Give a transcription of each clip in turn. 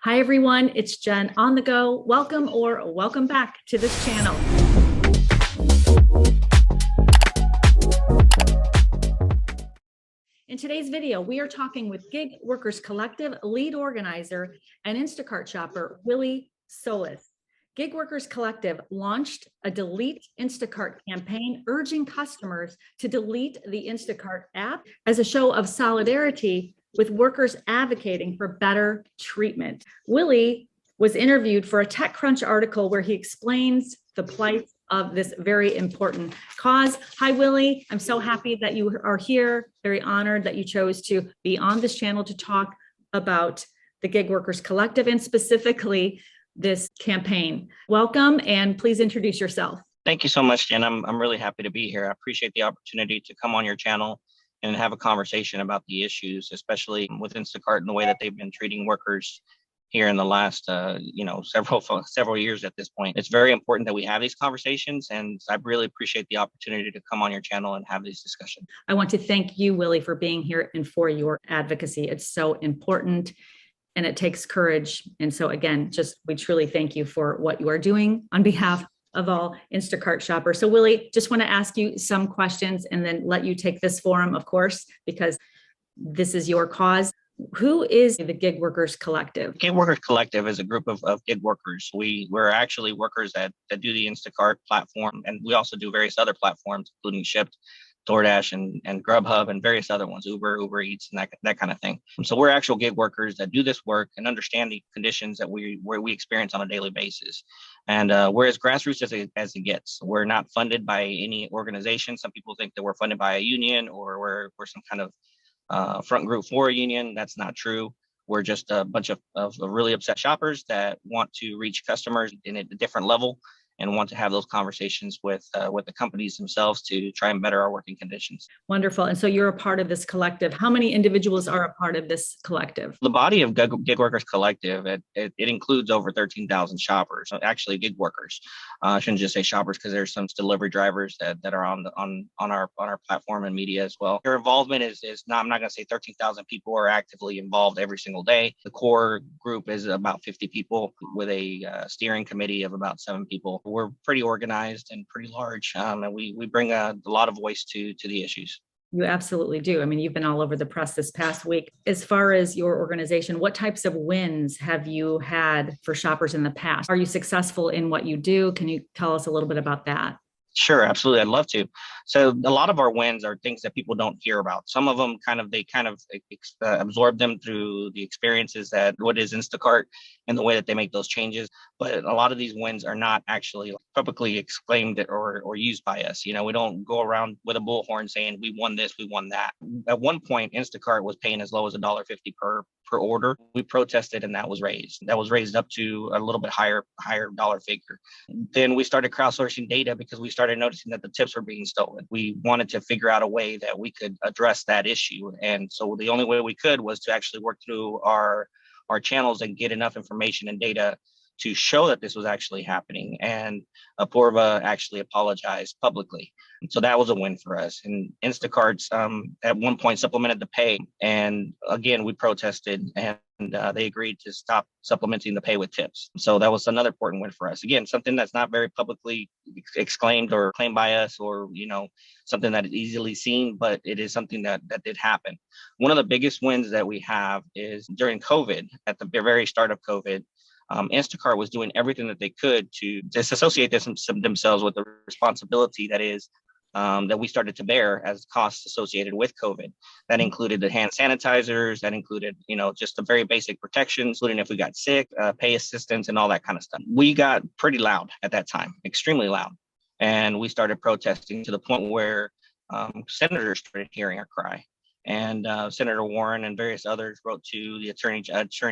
Hi, everyone. It's Jen on the go. Welcome or welcome back to this channel. In today's video, we are talking with Gig Workers Collective lead organizer and Instacart shopper, Willy Solis. Gig Workers Collective launched a Delete Instacart campaign urging customers to delete the Instacart app as a show of solidarity with workers advocating for better treatment. Willy was interviewed for a TechCrunch article where he explains the plight of this very important cause. Hi, Willy. I'm so happy that you are here. Very honored that you chose to be on this channel to talk about the Gig Workers Collective and specifically this campaign. Welcome, and please introduce yourself. Thank you so much, Jen. I'm really happy to be here. I appreciate the opportunity to come on your channel and have a conversation about the issues, especially with Instacart and the way that they've been treating workers here in the last, several years at this point. It's very important that we have these conversations, and I really appreciate the opportunity to come on your channel and have these discussions. I want to thank you, Willy, for being here and for your advocacy. It's so important and it takes courage. And so again, we truly thank you for what you are doing on behalf of all Instacart shoppers. So Willy, just want to ask you some questions and then let you take this forum, of course, because this is your cause. Who is the Gig Workers Collective? Gig Workers Collective is a group of gig workers. We're actually workers that do the Instacart platform, and we also do various other platforms, including Shipt, DoorDash, and Grubhub, and various other ones, Uber Eats, and that kind of thing. So we're actual gig workers that do this work and understand the conditions that we experience on a daily basis. And we're as grassroots as it gets. We're not funded by any organization. Some people think that we're funded by a union or we're some kind of front group for a union. That's not true. We're just a bunch of really upset shoppers that want to reach customers in a different level and want to have those conversations with the companies themselves to try and better our working conditions. Wonderful. And so you're a part of this collective. How many individuals are a part of this collective? The body of Gig Workers Collective, it includes over 13,000 shoppers, actually gig workers. I shouldn't just say shoppers because there's some delivery drivers that are on our platform and media as well. Your involvement is not, I'm not going to say 13,000 people are actively involved every single day. The core group is about 50 people with a steering committee of about 7 people. We're pretty organized and pretty large, and we bring a lot of voice to the issues. You absolutely do. I mean, you've been all over the press this past week. As far as your organization, what types of wins have you had for shoppers in the past? Are you successful in what you do? Can you tell us a little bit about that? Sure, absolutely. I'd love to. So a lot of our wins are things that people don't hear about. Some of them they absorb them through the experiences that what is Instacart and the way that they make those changes. But a lot of these wins are not actually publicly exclaimed or used by us. You know, we don't go around with a bullhorn saying we won this, we won that. At one point, Instacart was paying as low as $1.50 per order. We protested and that was raised. That was raised up to a little bit higher dollar figure. Then we started crowdsourcing data because we started noticing that the tips were being stolen. We wanted to figure out a way that we could address that issue. And so the only way we could was to actually work through our channels and get enough information and data to show that this was actually happening. And Apoorva actually apologized publicly. And so that was a win for us. And Instacarts at one point supplemented the pay. And again, we protested and they agreed to stop supplementing the pay with tips. So that was another important win for us. Again, something that's not very publicly exclaimed or claimed by us or, something that is easily seen, but it is something that did happen. One of the biggest wins that we have is during COVID, at the very start of COVID, Instacart was doing everything that they could to disassociate themselves with the responsibility that we started to bear as costs associated with COVID. That included the hand sanitizers, that included, just the very basic protections, including if we got sick, pay assistance and all that kind of stuff. We got pretty loud at that time, extremely loud. And we started protesting to the point where senators started hearing our cry. And Senator Warren and various others wrote to the attorney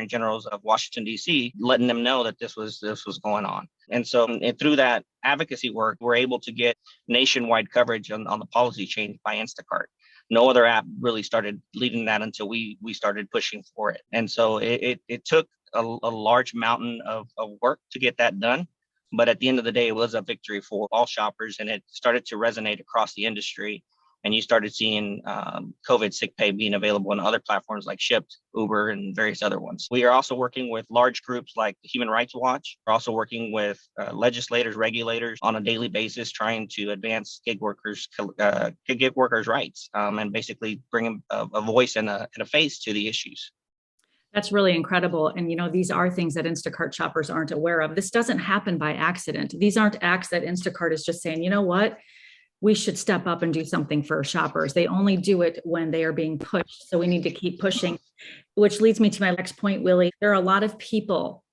generals of Washington, D.C., letting them know that this was going on. And so through that advocacy work, we're able to get nationwide coverage on the policy change by Instacart. No other app really started leading that until we started pushing for it. And so it took a large mountain of work to get that done. But at the end of the day, it was a victory for all shoppers, and it started to resonate across the industry. and you started seeing COVID sick pay being available on other platforms like Shipt, Uber, and various other ones. We are also working with large groups like the Human Rights Watch. We're also working with legislators, regulators on a daily basis, trying to advance gig workers' rights, and basically bring a voice and a face to the issues. That's really incredible. And, these are things that Instacart shoppers aren't aware of. This doesn't happen by accident. These aren't acts that Instacart is just saying, you know what, we should step up and do something for shoppers. They only do it when they are being pushed. So we need to keep pushing, which leads me to my next point, Willy. There are a lot of people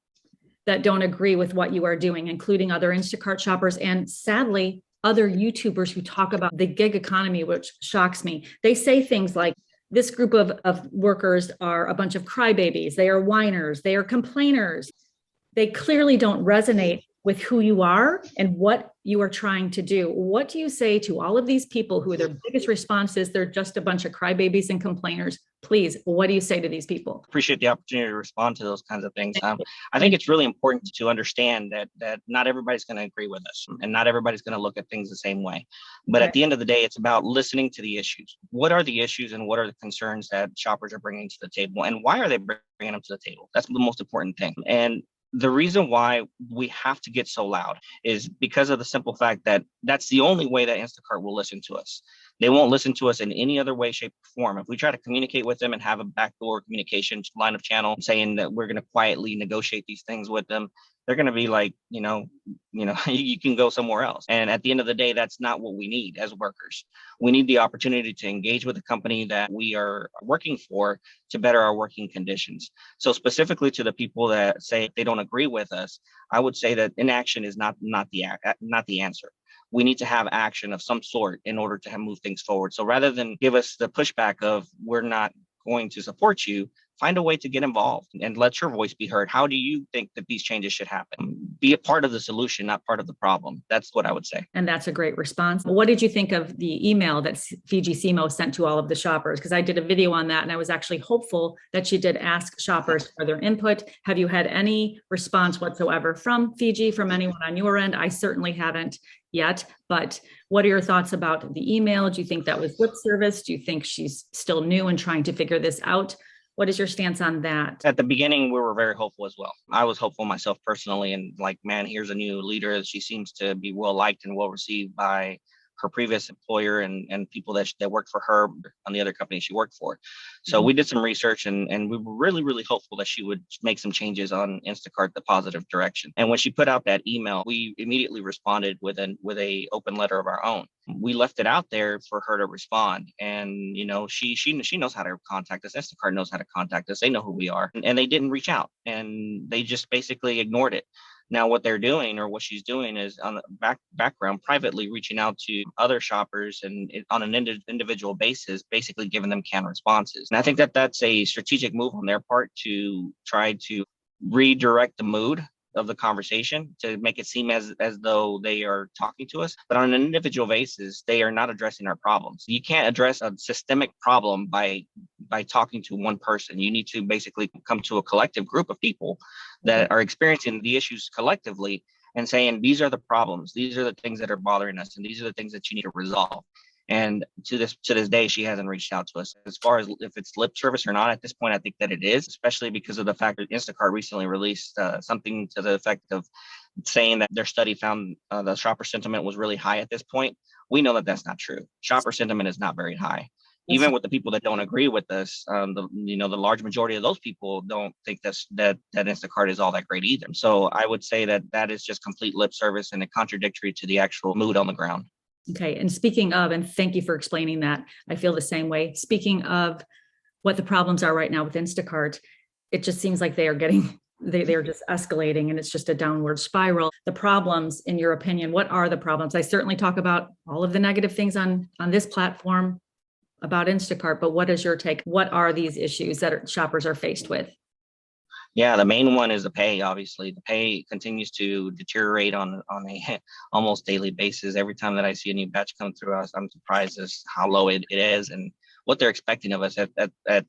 that don't agree with what you are doing, including other Instacart shoppers and, sadly, other YouTubers who talk about the gig economy, which shocks me. They say things like, this group of workers are a bunch of crybabies. They are whiners. They are complainers. They clearly don't resonate with who you are and what you are trying to do. What do you say to all of these people who their biggest response is they're just a bunch of crybabies and complainers? Please, what do you say to these people? Appreciate the opportunity to respond to those kinds of things. I think it's really important to understand that not everybody's going to agree with us, and not everybody's going to look at things the same way. But at the end of the day, it's about listening to the issues. What are the issues and what are the concerns that shoppers are bringing to the table, and why are they bringing them to the table? That's the most important thing. And the reason why we have to get so loud is because of the simple fact that that's the only way that Instacart will listen to us. They won't listen to us in any other way, shape, or form. If we try to communicate with them and have a backdoor communication line of channel saying that we're going to quietly negotiate these things with them, they're going to be like, you can go somewhere else. And at the end of the day, that's not what we need as workers. We need the opportunity to engage with the company that we are working for to better our working conditions. So specifically to the people that say they don't agree with us, I would say that inaction is not the answer. We need to have action of some sort in order to move things forward. So rather than give us the pushback of we're not going to support you, find a way to get involved and let your voice be heard. How do you think that these changes should happen? Be a part of the solution, not part of the problem. That's what I would say. And that's a great response. What did you think of the email that Fiji Simo sent to all of the shoppers? Because I did a video on that and I was actually hopeful that she did ask shoppers for their input. Have you had any response whatsoever from Fiji, from anyone on your end? I certainly haven't yet, but what are your thoughts about the email? Do you think that was lip service? Do you think she's still new and trying to figure this out? What is your stance on that? At the beginning, we were very hopeful as well. I was hopeful myself personally, and like, man, here's a new leader. She seems to be well liked and well received by her previous employer and people that worked for her on the other company she worked for. So we did some research and we were really, really hopeful that she would make some changes on Instacart, the positive direction. And when she put out that email, we immediately responded with a open letter of our own. We left it out there for her to respond. And, she knows how to contact us. Instacart knows how to contact us. They know who we are. And they didn't reach out, and they just basically ignored it. Now, what they're doing, or what she's doing, is on the background, privately reaching out to other shoppers and on an individual basis, basically giving them canned responses. And I think that that's a strategic move on their part to try to redirect the mood of the conversation to make it seem as though they are talking to us. But on an individual basis, they are not addressing our problems. You can't address a systemic problem by talking to one person. You need to basically come to a collective group of people that are experiencing the issues collectively and saying, these are the problems, these are the things that are bothering us, and these are the things that you need to resolve. And to this day, she hasn't reached out to us. As far as if it's lip service or not, at this point, I think that it is, especially because of the fact that Instacart recently released something to the effect of saying that their study found the shopper sentiment was really high at this point. We know that that's not true. Shopper sentiment is not very high. Even with the people that don't agree with us, the large majority of those people don't think that Instacart is all that great either. So I would say that is just complete lip service and contradictory to the actual mood on the ground. Okay. And speaking of, and thank you for explaining that, I feel the same way. Speaking of what the problems are right now with Instacart, it just seems like they are just escalating, and it's just a downward spiral. The problems, in your opinion, what are the problems? I certainly talk about all of the negative things on this platform about Instacart, but what is your take? What are these issues that shoppers are faced with? Yeah, the main one is the pay. Obviously, the pay continues to deteriorate on a almost daily basis. Every time that I see a new batch come through us, I'm surprised as how low it is and what they're expecting of us. At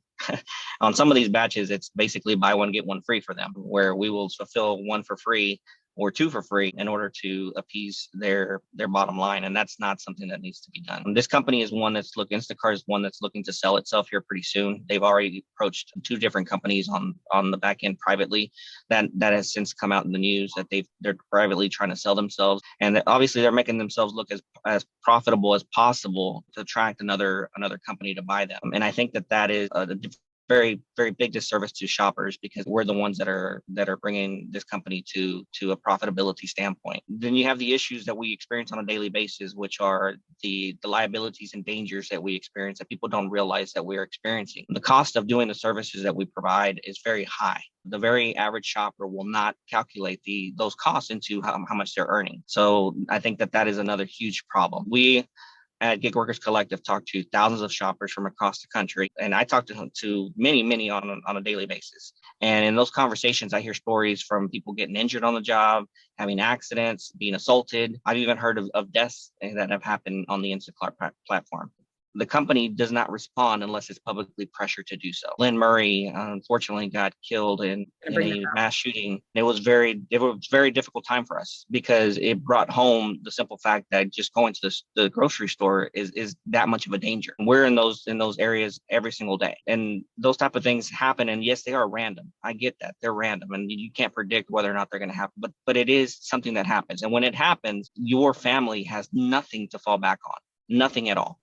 on some of these batches, it's basically buy one get one free for them, where we will fulfill one for free or two for free in order to appease their bottom line. And that's not something that needs to be done. This company is one Instacart is one that's looking to sell itself here pretty soon. They've already approached two different companies on the back end privately. That has since come out in the news that they're privately trying to sell themselves. And that obviously they're making themselves look as profitable as possible to attract another company to buy them. And I think that is a very, very big disservice to shoppers, because we're the ones that are bringing this company to a profitability standpoint. Then you have the issues that we experience on a daily basis, which are the liabilities and dangers that we experience that people don't realize that we're experiencing. The cost of doing the services that we provide is very high. The very average shopper will not calculate those costs into how much they're earning. So I think that is another huge problem. We at Gig Workers Collective talk to thousands of shoppers from across the country, and I talk to many on a daily basis. And in those conversations, I hear stories from people getting injured on the job, having accidents, being assaulted. I've even heard of deaths that have happened on the Instacart platform. The company does not respond unless it's publicly pressured to do so. Lynn Murray, unfortunately, got killed in a mass shooting. It was very difficult time for us, because it brought home the simple fact that just going to the grocery store is that much of a danger. We're in those areas every single day, and those type of things happen. And yes, they are random. I get that they're random, and you can't predict whether or not they're going to happen. But it is something that happens, and when it happens, your family has nothing to fall back on, nothing at all.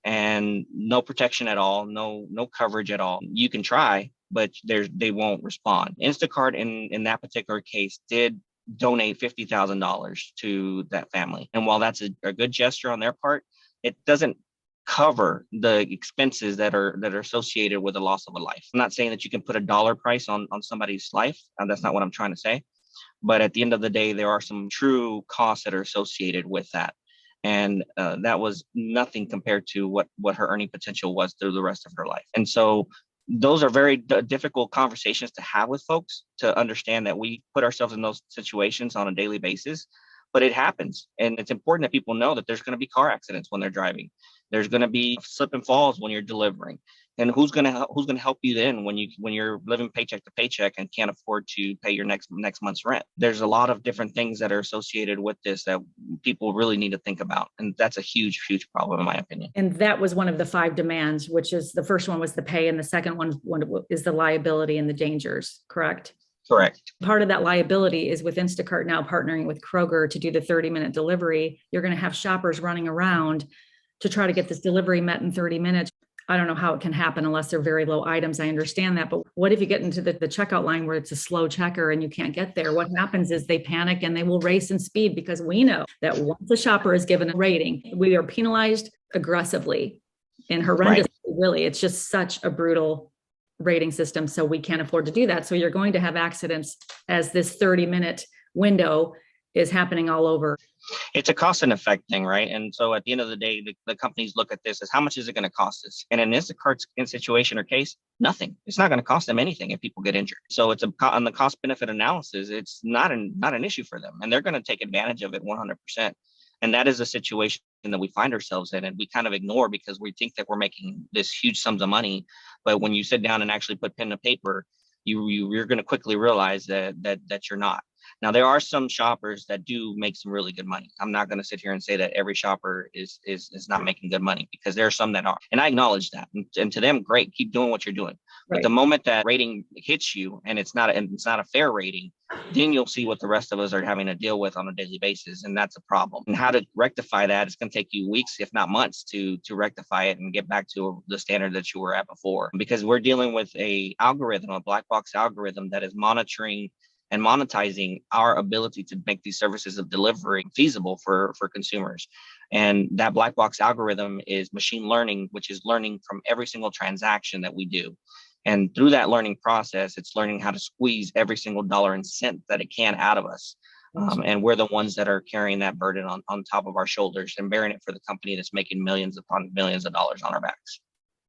And no protection at all, no coverage at all. You can try, but they won't respond. Instacart in that particular case did donate $50,000 to that family. And while that's a good gesture on their part, it doesn't cover the expenses that are associated with the loss of a life. I'm not saying that you can put a dollar price on somebody's life. That's not what I'm trying to say. But at the end of the day, there are some true costs that are associated with that. And that was nothing compared to what her earning potential was through the rest of her life. And so those are very difficult conversations to have with folks, to understand that we put ourselves in those situations on a daily basis, but it happens. And it's important that people know that there's going to be car accidents when they're driving. There's going to be slip and falls when you're delivering. And who's going to help you then when you're living paycheck to paycheck and can't afford to pay your next month's rent? There's a lot of different things that are associated with this that people really need to think about. And that's a huge problem, in my opinion. And that was one of the 5 demands, which is the first one was the pay, and the second one is the liability and the dangers, correct? Correct. Part of that liability is with Instacart now partnering with Kroger to do the 30-minute delivery. You're going to have shoppers running around to try to get this delivery met in 30 minutes. I don't know how it can happen unless they're very low items. I understand that. But what if you get into the checkout line where it's a slow checker and you can't get there? What happens is they panic and they will race and speed, because we know that once a shopper is given a rating, we are penalized aggressively and horrendously. Right. Really, it's just such a brutal rating system. So we can't afford to do that. So you're going to have accidents as this 30-minute window is happening all over. It's a cost and effect thing, right? And so at the end of the day, the companies look at this as how much is it going to cost us? And in Instacart's situation or case, nothing. It's not going to cost them anything if people get injured. So it's on the cost benefit analysis, it's not an issue for them, and they're going to take advantage of it 100%. And that is a situation that we find ourselves in, and we kind of ignore because we think that we're making this huge sums of money. But when you sit down and actually put pen to paper, you're going to quickly realize that you're not. Now, there are some shoppers that do make some really good money. I'm not going to sit here and say that every shopper is not making good money, because there are some that are. And I acknowledge that. And to them, great, keep doing what you're doing. Right. But the moment that rating hits you and it's not a fair rating, then you'll see what the rest of us are having to deal with on a daily basis. And that's a problem. And how to rectify that, it's going to take you weeks, if not months, to rectify it and get back to the standard that you were at before. Because we're dealing with a black box algorithm that is monitoring and monetizing our ability to make these services of delivery feasible for consumers. And that black box algorithm is machine learning, which is learning from every single transaction that we do. And through that learning process, it's learning how to squeeze every single dollar and cent that it can out of us. And we're the ones that are carrying that burden on top of our shoulders and bearing it for the company that's making millions upon millions of dollars on our backs.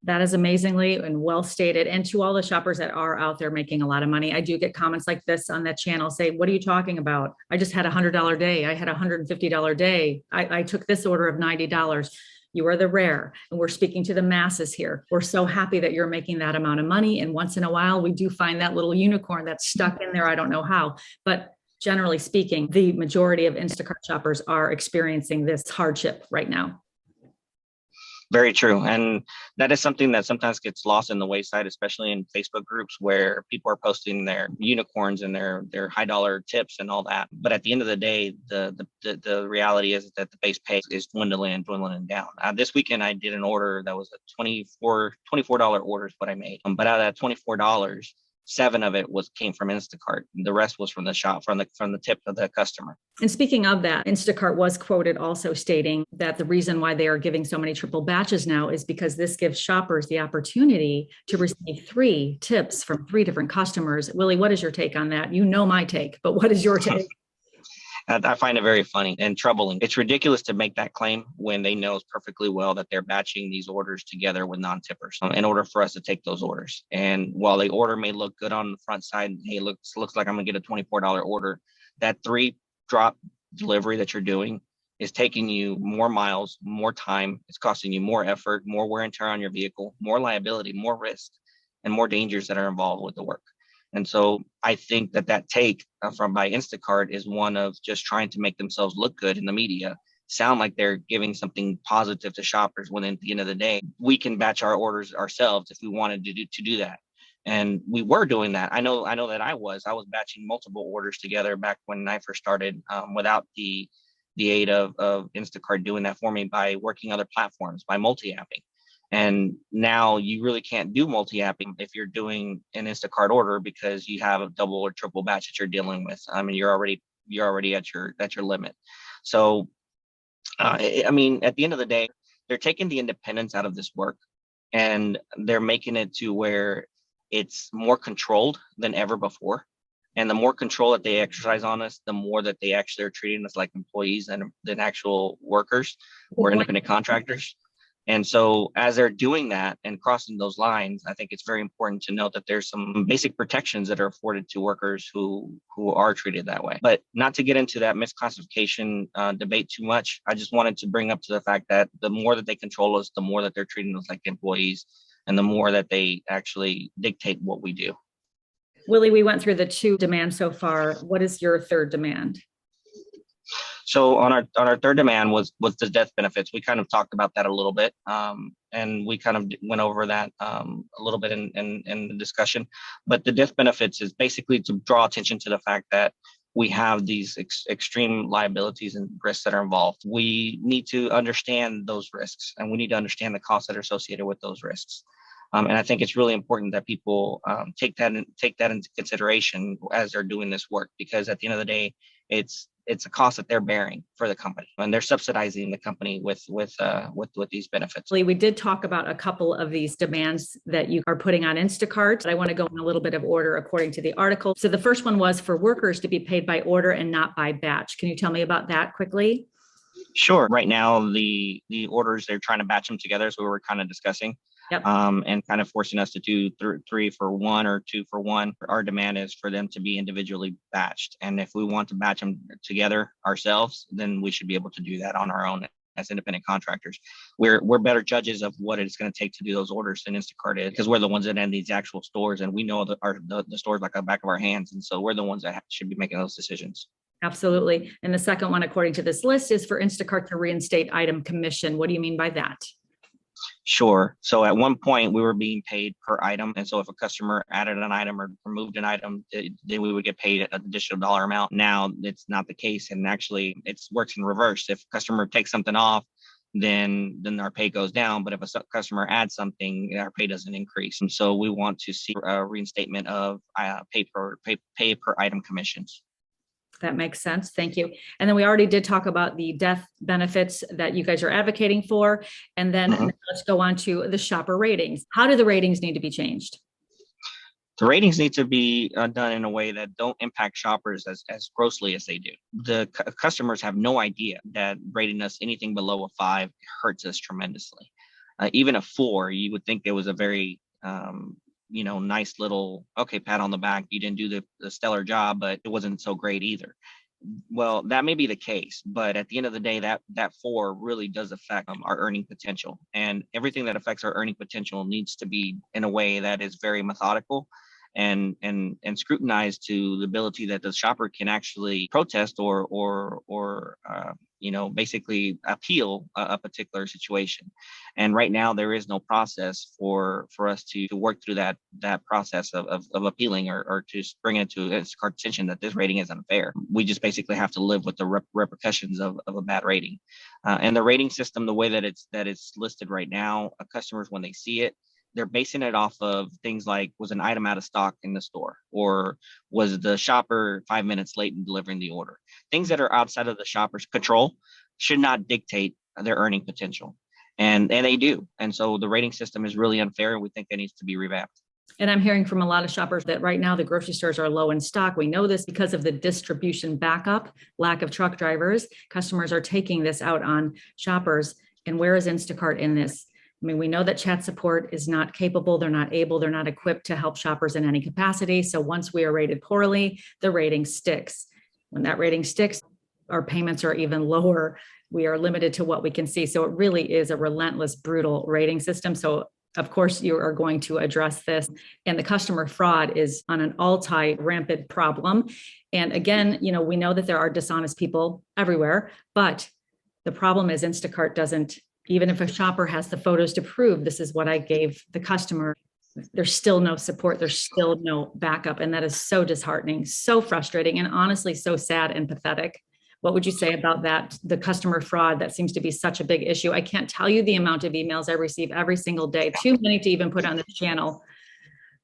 That is amazingly and well stated. And to all the shoppers that are out there making a lot of money, I do get comments like this on that channel say, what are you talking about? I just had $100 day. I had $150 day. I took this order of $90. You are the rare. And we're speaking to the masses here. We're so happy that you're making that amount of money. And once in a while, we do find that little unicorn that's stuck in there. I don't know how, but Generally speaking, the majority of Instacart shoppers are experiencing this hardship right now. Very true. And that is something that sometimes gets lost in the wayside, especially in Facebook groups where people are posting their unicorns and their high dollar tips and all that. But at the end of the day, the reality is that the base pay is dwindling down. This weekend, I did an order that was a $24 order is what I made. But out of that $24, 7 of it came from Instacart. The rest was from the shop, from the tip of the customer. And speaking of that, Instacart was quoted also stating that the reason why they are giving so many triple batches now is because this gives shoppers the opportunity to receive 3 tips from 3 different customers. Willie, what is your take on that? You know my take, but what is your take? I find it very funny and troubling. It's ridiculous to make that claim when they know perfectly well that they're batching these orders together with non-tippers in order for us to take those orders. And while the order may look good on the front side, hey, looks like I'm gonna get a $24 order, that 3-drop delivery that you're doing is taking you more miles, more time. It's costing you more effort, more wear and tear on your vehicle, more liability, more risk, and more dangers that are involved with the work. And so I think that take by Instacart is one of just trying to make themselves look good in the media, sound like they're giving something positive to shoppers, when at the end of the day, we can batch our orders ourselves if we wanted to do that. And we were doing that. I know that I was batching multiple orders together back when I first started, without the aid of Instacart doing that for me, by working other platforms, by multi-apping. And now you really can't do multi-apping if you're doing an Instacart order, because you have a double or triple batch that you're dealing with. I mean, you're already at your limit. So, I mean, at the end of the day, they're taking the independence out of this work, and they're making it to where it's more controlled than ever before. And the more control that they exercise on us, the more that they actually are treating us like employees than actual workers or independent contractors. And so as they're doing that and crossing those lines, I think it's very important to note that there's some basic protections that are afforded to workers who are treated that way. But not to get into that misclassification debate too much, I just wanted to bring up to the fact that the more that they control us, the more that they're treating us like employees, and the more that they actually dictate what we do. Willie, we went through the 2 demands so far. What is your 3rd demand? So on our 3rd demand was the death benefits. We kind of talked about that a little bit, and we kind of went over that a little bit in the discussion. But the death benefits is basically to draw attention to the fact that we have these extreme liabilities and risks that are involved. We need to understand those risks, and we need to understand the costs that are associated with those risks. And I think it's really important that people take that into consideration as they're doing this work, because at the end of the day, it's a cost that they're bearing for the company, and they're subsidizing the company with these benefits. We did talk about a couple of these demands that you are putting on Instacart. I want to go in a little bit of order according to the article. So the first one was for workers to be paid by order and not by batch. Can you tell me about that quickly? Sure. Right now, the orders, they're trying to batch them together, so we were kind of discussing. Yep. And kind of forcing us to do 3 for 1 or 2 for 1. Our demand is for them to be individually batched. And if we want to batch them together ourselves, then we should be able to do that on our own as independent contractors. We're better judges of what it's going to take to do those orders than Instacart is, because we're the ones that end these actual stores, and we know the stores like the back of our hands. And so we're the ones that should be making those decisions. Absolutely. And the second one, according to this list, is for Instacart to reinstate item commission. What do you mean by that? Sure. So at one point we were being paid per item. And so if a customer added an item or removed an item, then we would get paid an additional dollar amount. Now it's not the case. And actually it works in reverse. If a customer takes something off, then our pay goes down. But if a customer adds something, our pay doesn't increase. And so we want to see a reinstatement of pay per item commissions. That makes sense. Thank you. And then we already did talk about the death benefits that you guys are advocating for. And then let's go on to the shopper ratings. How do the ratings need to be changed? The ratings need to be done in a way that don't impact shoppers as grossly as they do. The customers have no idea that rating us anything below a 5 hurts us tremendously. Even a 4, you would think there was a very nice little, okay, pat on the back. You didn't do the stellar job, but it wasn't so great either. Well, that may be the case, but at the end of the day, that 4 really does affect our earning potential, and everything that affects our earning potential needs to be in a way that is very methodical and scrutinize to the ability that the shopper can actually protest or basically appeal a particular situation. And right now there is no process for us to work through that process of appealing or to bring it to its attention that this rating is unfair. We just basically have to live with the repercussions of a bad rating. And the rating system, the way that it's listed right now, customers, when they see it, they're basing it off of things like, was an item out of stock in the store, or was the shopper 5 minutes late in delivering the order? Things that are outside of the shopper's control should not dictate their earning potential. And they do. And so the rating system is really unfair, and we think it needs to be revamped. And I'm hearing from a lot of shoppers that right now the grocery stores are low in stock. We know this because of the distribution backup, lack of truck drivers. Customers are taking this out on shoppers. And where is Instacart in this? I mean, we know that chat support is not capable. They're not able, they're not equipped to help shoppers in any capacity. So once we are rated poorly, the rating sticks. When that rating sticks, our payments are even lower. We are limited to what we can see. So it really is a relentless, brutal rating system. So of course, you are going to address this. And the customer fraud is on an all-time rampant problem. And again, we know that there are dishonest people everywhere, but the problem is Instacart doesn't, even if a shopper has the photos to prove this is what I gave the customer, there's still no support. There's still no backup. And that is so disheartening, so frustrating, and honestly, so sad and pathetic. What would you say about that? The customer fraud, that seems to be such a big issue. I can't tell you the amount of emails I receive every single day, too many to even put on this channel,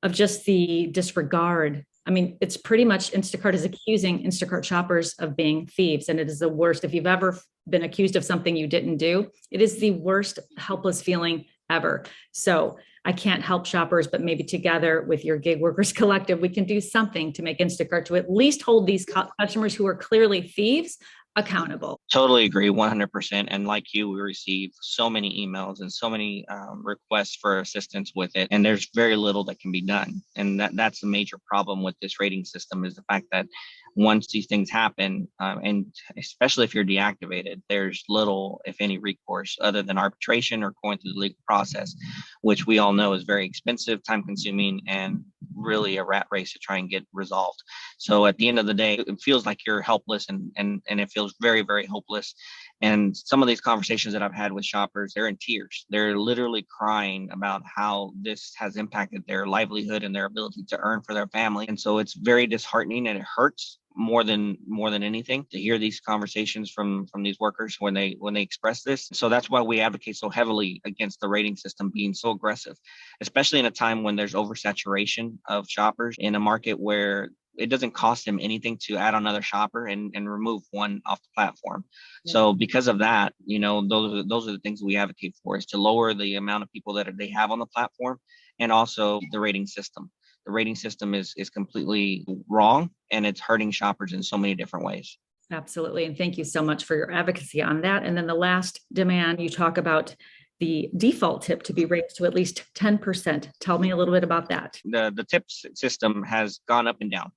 of just the disregard. I mean, it's pretty much Instacart is accusing Instacart shoppers of being thieves. And it is the worst. If you've ever been accused of something you didn't do, it is the worst, helpless feeling ever. So I can't help shoppers, but maybe together with your gig workers collective, we can do something to make Instacart to at least hold these customers who are clearly thieves accountable. Totally agree, 100%. And like you, we receive so many emails and so many requests for assistance with it, and there's very little that can be done. And that's a major problem with this rating system, is the fact that once these things happen, and especially if you're deactivated, there's little, if any, recourse other than arbitration or going through the legal process, which we all know is very expensive, time consuming, and really a rat race to try and get resolved. So at the end of the day, it feels like you're helpless, and it feels very, very hopeless. And some of these conversations that I've had with shoppers, they're in tears. They're literally crying about how this has impacted their livelihood and their ability to earn for their family. And so it's very disheartening, and it hurts more than anything to hear these conversations from these workers when they express this. So that's why we advocate so heavily against the rating system being so aggressive, especially in a time when there's oversaturation of shoppers in a market where it doesn't cost them anything to add another shopper and remove one off the platform. Yeah. So because of that, those are the things we advocate for, is to lower the amount of people that they have on the platform, and also the rating system. The rating system is completely wrong, and it's hurting shoppers in so many different ways. Absolutely. And thank you so much for your advocacy on that. And then the last demand, you talk about the default tip to be raised to at least 10%. Tell me a little bit about that. The tip system has gone up and down.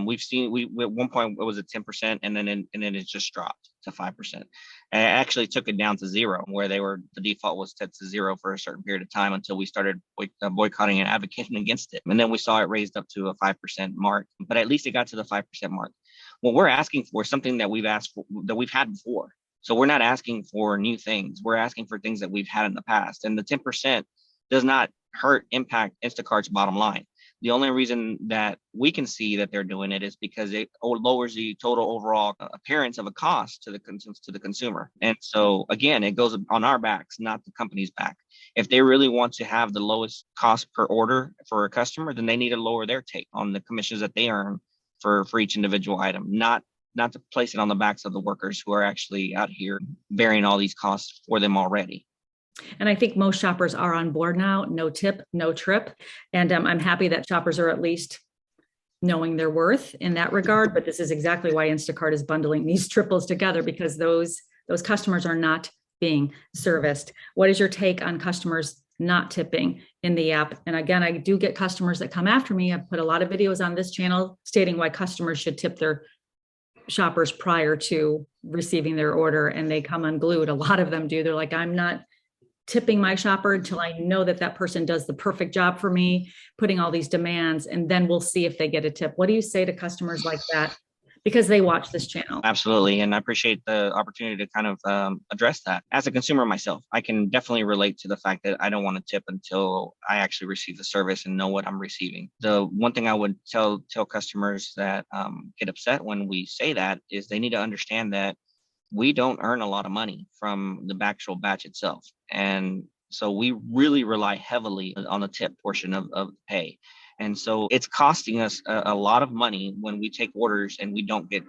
We've seen, at one point it was at 10%, and then it just dropped to 5%. And I actually took it down to 0, where the default was set to 0 for a certain period of time until we started boycotting and advocating against it. And then we saw it raised up to a 5% mark, but at least it got to the 5% mark. What we're asking for is something that we've asked for, that we've had before. So we're not asking for new things. We're asking for things that we've had in the past. And the 10% does not impact Instacart's bottom line. The only reason that we can see that they're doing it is because it lowers the total overall appearance of a cost to the consumer. And so again, it goes on our backs, not the company's back. If they really want to have the lowest cost per order for a customer, then they need to lower their take on the commissions that they earn for each individual item, not to place it on the backs of the workers who are actually out here bearing all these costs for them already. And I think most shoppers are on board now. No tip, no trip. And I'm happy that shoppers are at least knowing their worth in that regard. But this is exactly why Instacart is bundling these triples together, because those customers are not being serviced. What is your take on customers not tipping in the app? And again, I do get customers that come after me. I've put a lot of videos on this channel stating why customers should tip their shoppers prior to receiving their order, and they come unglued. A lot of them do. They're like, I'm not tipping my shopper until I know that that person does the perfect job for me, putting all these demands, and then we'll see if they get a tip. What do you say to customers like that? Because they watch this channel. Absolutely. And I appreciate the opportunity to kind of address that. As a consumer myself, I can definitely relate to the fact that I don't want to tip until I actually receive the service and know what I'm receiving. The one thing I would tell customers that get upset when we say that is they need to understand that we don't earn a lot of money from the actual batch itself. And so we really rely heavily on the tip portion of the pay. And so it's costing us a lot of money when we take orders and we don't get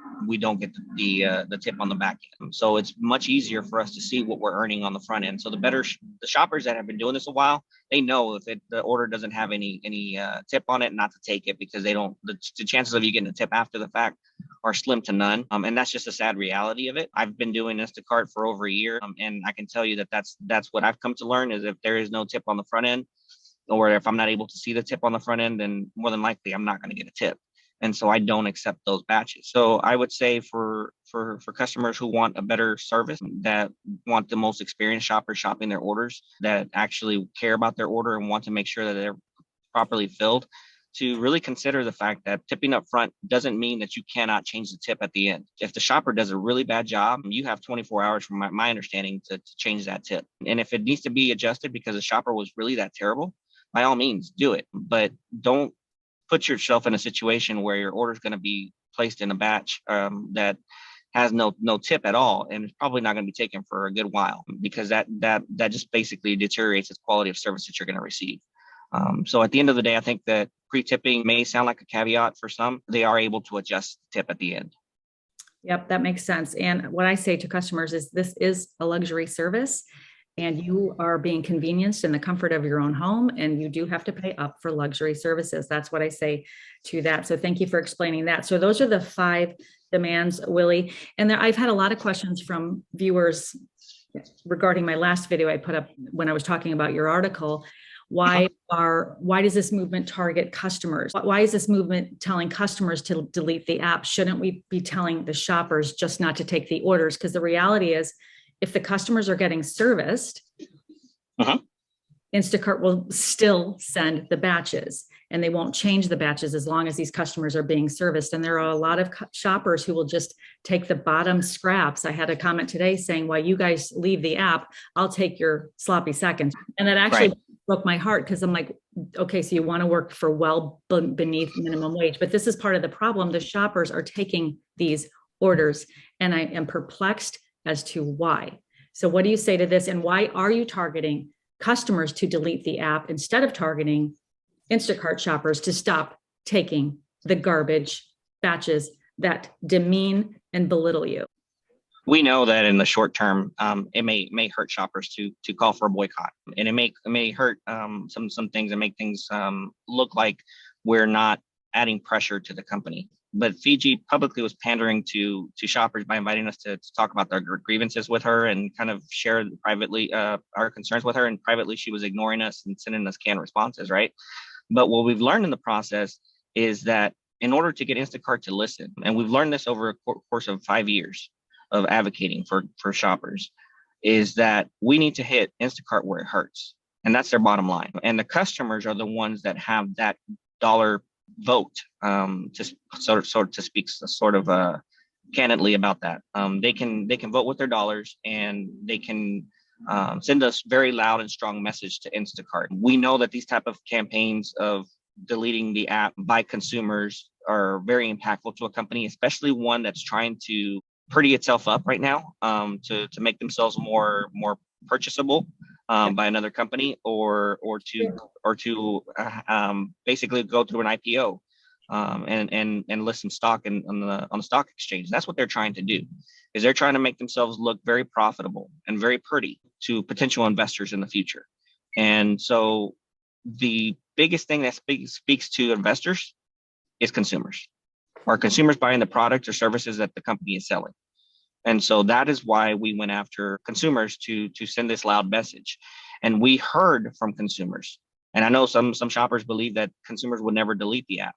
the tip on the back end. So it's much easier for us to see what we're earning on the front end. So the shoppers that have been doing this a while, they know if the order doesn't have any tip on it, not to take it, because the chances of you getting a tip after the fact are slim to none. And that's just a sad reality of it. I've been doing Instacart for over a year, and I can tell you that that's what I've come to learn is if there is no tip on the front end, or if I'm not able to see the tip on the front end, then more than likely I'm not going to get a tip. And so I don't accept those batches. So I would say for customers who want a better service, that want the most experienced shoppers shopping their orders, that actually care about their order and want to make sure that they're properly filled, to really consider the fact that tipping up front doesn't mean that you cannot change the tip at the end. If the shopper does a really bad job, you have 24 hours from my understanding to change that tip. And if it needs to be adjusted because the shopper was really that terrible, by all means, do it. But don't put yourself in a situation where your order is going to be placed in a batch that has no tip at all, and it's probably not going to be taken for a good while, because that just basically deteriorates its quality of service that you're going to receive. So at the end of the day, I think that pre-tipping may sound like a caveat for some. They are able to adjust the tip at the end. Yep, that makes sense. And what I say to customers is this is a luxury service, and you are being convenienced in the comfort of your own home, and you do have to pay up for luxury services. That's what I say to that. So thank you for explaining that. So those are the 5 demands, Willy. And I've had a lot of questions from viewers regarding my last video I put up when I was talking about your article. Why does this movement target customers? Why is this movement telling customers to delete the app? Shouldn't we be telling the shoppers just not to take the orders? Because the reality is, if the customers are getting serviced, Instacart will still send the batches, and they won't change the batches as long as these customers are being serviced. And there are a lot of shoppers who will just take the bottom scraps. I had a comment today saying, while you guys leave the app, I'll take your sloppy seconds. And that actually broke my heart, because I'm like, okay, so you want to work for well beneath minimum wage, but this is part of the problem. The shoppers are taking these orders, and I am perplexed as to why. So what do you say to this? And why are you targeting customers to delete the app instead of targeting Instacart shoppers to stop taking the garbage batches that demean and belittle you? We know that in the short term, it may hurt shoppers to call for a boycott, and it may hurt some things and make things look like we're not adding pressure to the company. But Fiji publicly was pandering to shoppers by inviting us to talk about their grievances with her and kind of share privately our concerns with her. And privately, she was ignoring us and sending us canned responses, right? But what we've learned in the process is that in order to get Instacart to listen, and we've learned this over a course of 5 years of advocating for shoppers, is that we need to hit Instacart where it hurts. And that's their bottom line. And the customers are the ones that have that dollar vote, to sort of speak candidly about that. They can vote with their dollars, and they can send us very loud and strong message to Instacart. We know that these type of campaigns of deleting the app by consumers are very impactful to a company, especially one that's trying to pretty itself up right now, to make themselves more purchasable by another company, or to basically go through an IPO and list some stock on the stock exchange. That's what they're trying to do. Is they're trying to make themselves look very profitable and very pretty to potential investors in the future. And so the biggest thing that speaks to investors is consumers. Are consumers buying the products or services that the company is selling? And so that is why we went after consumers to send this loud message. And we heard from consumers. And I know some shoppers believe that consumers would never delete the app.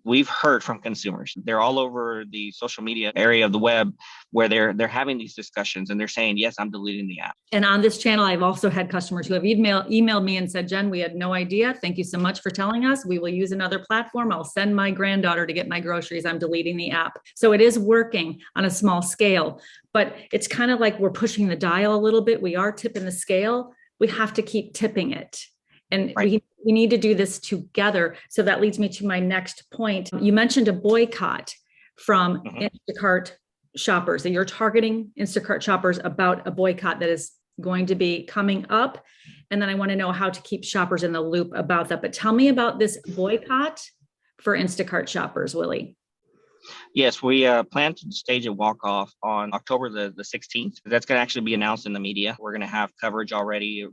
we've heard from consumers. They're all over the social media area of the web where they're having these discussions and they're saying, yes, I'm deleting the app. And on this channel, I've also had customers who have emailed me and said, Jen, we had no idea. Thank you so much for telling us. We will use another platform. I'll send my granddaughter to get my groceries. I'm deleting the app. So it is working on a small scale, but it's kind of like we're pushing the dial a little bit. We are tipping the scale. We have to keep tipping it. And Right. we need to do this together. So that leads me to my next point. You mentioned a boycott from Instacart shoppers, that you're targeting Instacart shoppers about a boycott that is going to be coming up. And then I want to know how to keep shoppers in the loop about that. But tell me about this boycott for Instacart shoppers, Willy. Yes, we plan to stage a walk-off on October the 16th. That's going to actually be announced in the media. We're going to have coverage already,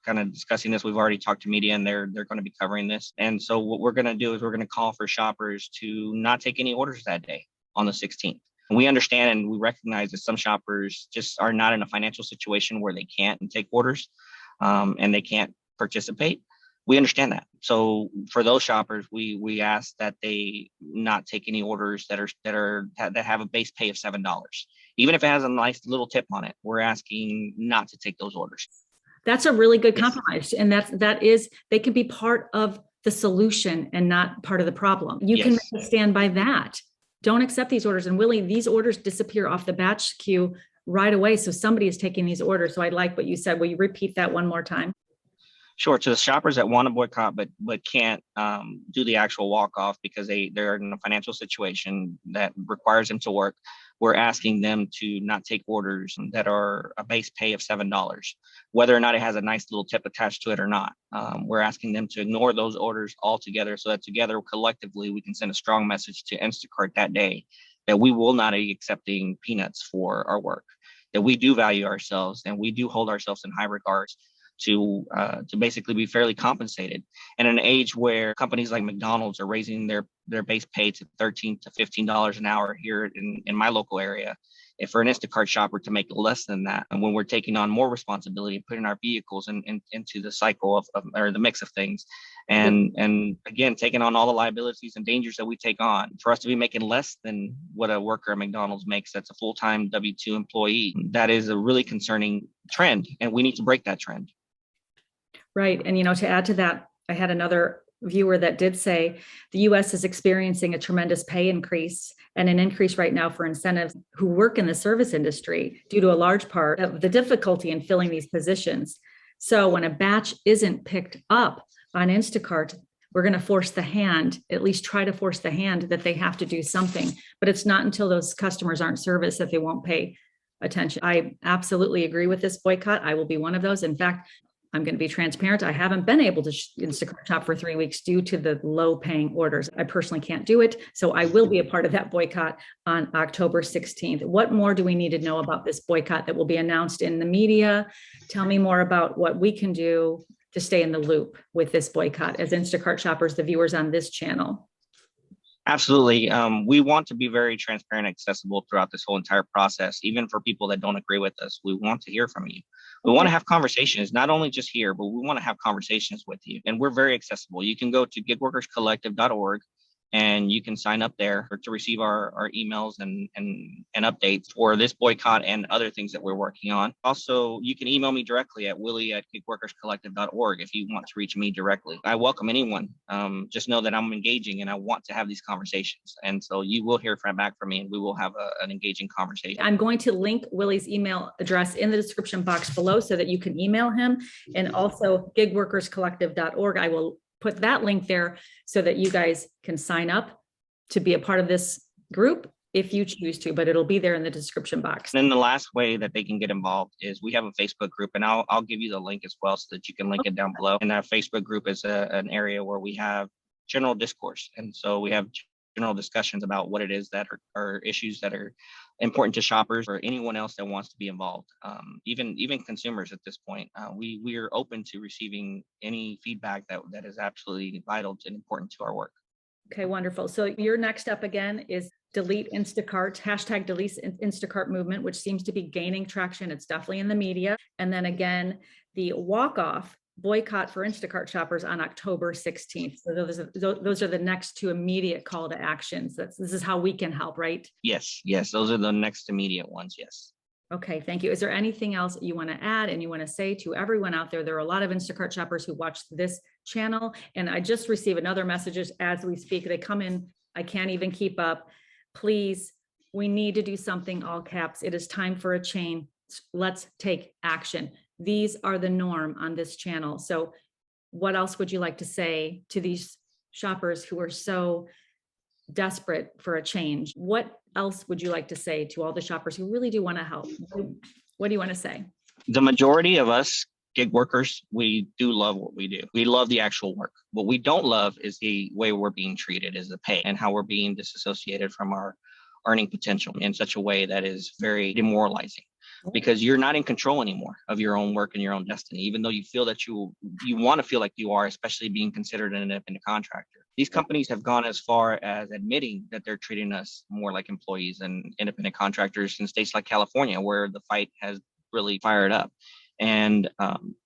kind of discussing this. We've already talked to media and they're going to be covering this. And so what we're going to do is we're going to call for shoppers to not take any orders that day on the 16th. And we understand and we recognize that some shoppers just are not in a financial situation where they can't take orders and they can't participate. We understand that. So for those shoppers, we ask that they not take any orders that have a base pay of $7. Even if it has a nice little tip on it, we're asking not to take those orders. That's a really good compromise. And they can be part of the solution and not part of the problem. You can make a stand by that. Don't accept these orders. And Willy, these orders disappear off the batch queue right away. So somebody is taking these orders. So I like what you said. Will you repeat that one more time? Sure. To the shoppers that want to boycott but can't do the actual walk off because they're in a financial situation that requires them to work, we're asking them to not take orders that are a base pay of $7, whether or not it has a nice little tip attached to it or not. We're asking them to ignore those orders altogether so that together collectively we can send a strong message to Instacart that day that we will not be accepting peanuts for our work, that we do value ourselves and we do hold ourselves in high regards to basically be fairly compensated. And in an age where companies like McDonald's are raising their base pay to $13 to $15 an hour here in my local area, if for an Instacart shopper to make less than that, and when we're taking on more responsibility and putting our vehicles into the cycle of or the mix of things, and again taking on all the liabilities and dangers that we take on, for us to be making less than what a worker at McDonald's makes, that's a full-time W-2 employee, that is a really concerning trend, and we need to break that trend. Right. And, to add to that, I had another viewer that did say the U.S. is experiencing a tremendous pay increase and an increase right now for incentives who work in the service industry due to a large part of the difficulty in filling these positions. So when a batch isn't picked up on Instacart, we're going to force the hand, at least try to force the hand that they have to do something. But it's not until those customers aren't serviced that they won't pay attention. I absolutely agree with this boycott. I will be one of those. In fact, I'm going to be transparent. I haven't been able to Instacart shop for 3 weeks due to the low paying orders. I personally can't do it. So I will be a part of that boycott on October 16th. What more do we need to know about this boycott that will be announced in the media? Tell me more about what we can do to stay in the loop with this boycott as Instacart shoppers, the viewers on this channel. Absolutely. We want to be very transparent and accessible throughout this whole entire process, even for people that don't agree with us. We want to hear from you. We want to have conversations, not only just here, but we want to have conversations with you. And we're very accessible. You can go to gigworkerscollective.org and you can sign up there to receive our emails and updates for this boycott and other things that we're working on. Also, you can email me directly at willy@gigworkerscollective.org if you want to reach me directly. I welcome anyone. Just know that I'm engaging and I want to have these conversations. And so you will hear back from me and we will have an engaging conversation. I'm going to link Willy's email address in the description box below so that you can email him, and also gigworkerscollective.org. I will put that link there so that you guys can sign up to be a part of this group if you choose to, but it'll be there in the description box. And then the last way that they can get involved is we have a Facebook group, and I'll give you the link as well so that you can link it down below. And our Facebook group is an area where we have general discourse. And so we have general discussions about what it is that are issues that are important to shoppers or anyone else that wants to be involved. Even consumers at this point, we are open to receiving any feedback that is absolutely vital and important to our work. Okay, wonderful. So your next step again is delete Instacart, hashtag delete Instacart movement, which seems to be gaining traction. It's definitely in the media. And then again, the walk off boycott for Instacart shoppers on October 16th. So those are the next two immediate call to actions. This is how we can help, right? Yes, those are the next immediate ones. Yes. Okay, thank you. Is there anything else you want to add and you want to say to everyone out there? There are a lot of Instacart shoppers who watch this channel, and I just received another messages as we speak. They come in, I can't even keep up. Please, we need to do something, all caps. It is time for a change. Let's take action. These are the norm on this channel. So what else would you like to say to these shoppers who are so desperate for a change? What else would you like to say to all the shoppers who really do want to help? What do you want to say? The majority of us gig workers, we do love what we do. We love the actual work. What we don't love is the way we're being treated, is the pay, and how we're being disassociated from our earning potential in such a way that is very demoralizing, because you're not in control anymore of your own work and your own destiny, even though you feel that you want to feel like you are, especially being considered an independent contractor. These companies have gone as far as admitting that they're treating us more like employees and independent contractors in states like California, where the fight has really fired up. And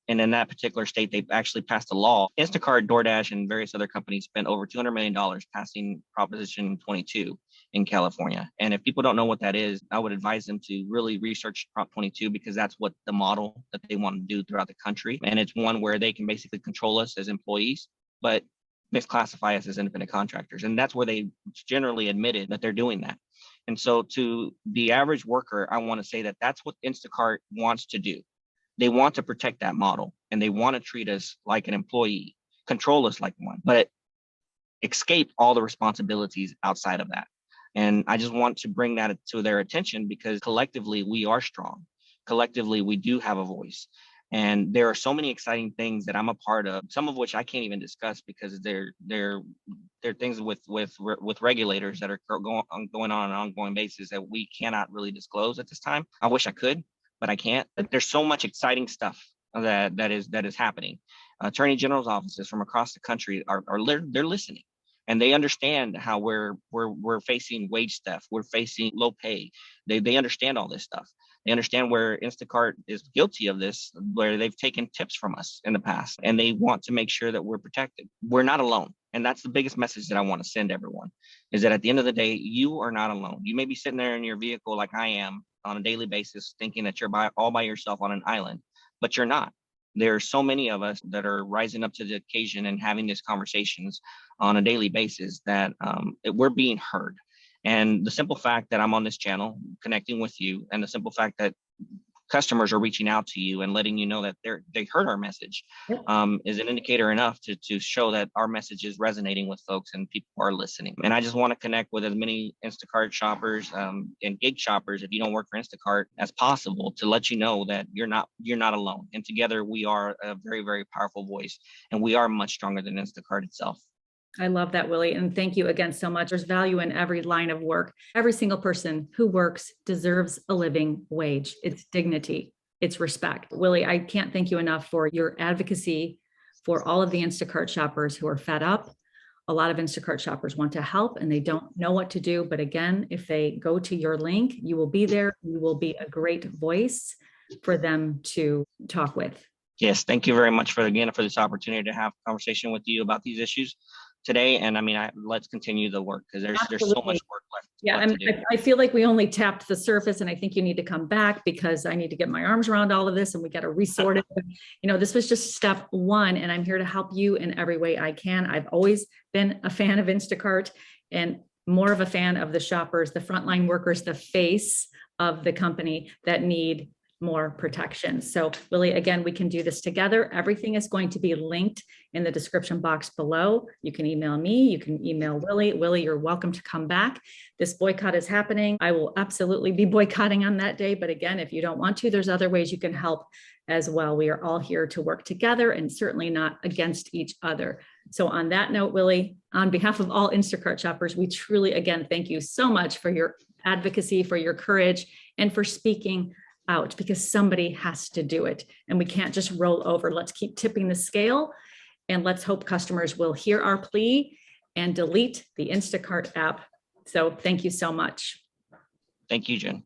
in that particular state, they've actually passed a law. Instacart, DoorDash, and various other companies spent over $200 million passing Proposition 22 in California. And if people don't know what that is, I would advise them to really research Prop 22, because that's what the model that they want to do throughout the country. And it's one where they can basically control us as employees, but misclassify us as independent contractors. And that's where they generally admitted that they're doing that. And so to the average worker, I want to say that that's what Instacart wants to do. They want to protect that model, and they want to treat us like an employee, control us like one, but escape all the responsibilities outside of that. And I just want to bring that to their attention, because collectively we are strong. Collectively, we do have a voice. And there are so many exciting things that I'm a part of, some of which I can't even discuss because they're things with regulators that are going on an ongoing basis that we cannot really disclose at this time. I wish I could, but I can't. But there's so much exciting stuff that is happening. Attorney general's offices from across the country they're listening, and they understand how we're facing wage theft, we're facing low pay. They understand all this stuff. They understand where Instacart is guilty of this, where they've taken tips from us in the past, and they want to make sure that we're protected. We're not alone. And that's the biggest message that I want to send everyone, is that at the end of the day, you are not alone. You may be sitting there in your vehicle like I am on a daily basis, thinking that you're all by yourself on an island, but you're not. There are so many of us that are rising up to the occasion and having these conversations on a daily basis that we're being heard. And the simple fact that I'm on this channel connecting with you, and the simple fact that customers are reaching out to you and letting you know that they heard our message is an indicator enough to show that our message is resonating with folks and people are listening. And I just want to connect with as many Instacart shoppers and gig shoppers, if you don't work for Instacart, as possible, to let you know that you're not alone. And together we are a very, very powerful voice, and we are much stronger than Instacart itself. I love that, Willy. And thank you again so much. There's value in every line of work. Every single person who works deserves a living wage. It's dignity. It's respect. Willy, I can't thank you enough for your advocacy for all of the Instacart shoppers who are fed up. A lot of Instacart shoppers want to help and they don't know what to do. But again, if they go to your link, you will be there. You will be a great voice for them to talk with. Yes, thank you very much for this opportunity to have a conversation with you about these issues today. And I mean, let's continue the work, because there's so much work left. Yeah, I feel like we only tapped the surface, and I think you need to come back, because I need to get my arms around all of this, and we got to resort it. This was just step one, and I'm here to help you in every way I can. I've always been a fan of Instacart, and more of a fan of the shoppers, the frontline workers, the face of the company that need more protection. So Willy, again, we can do this together. Everything is going to be linked in the description box below. You can email me, you can email Willy. Willy, you're welcome to come back. This boycott is happening. I will absolutely be boycotting on that day. But again, if you don't want to, there's other ways you can help as well. We are all here to work together, and certainly not against each other. So on that note, Willy, on behalf of all Instacart shoppers, we truly, again, thank you so much for your advocacy, for your courage, and for speaking out, because somebody has to do it, and we can't just roll over. Let's keep tipping the scale, and let's hope customers will hear our plea and delete the Instacart app. So thank you so much. Thank you, Jen.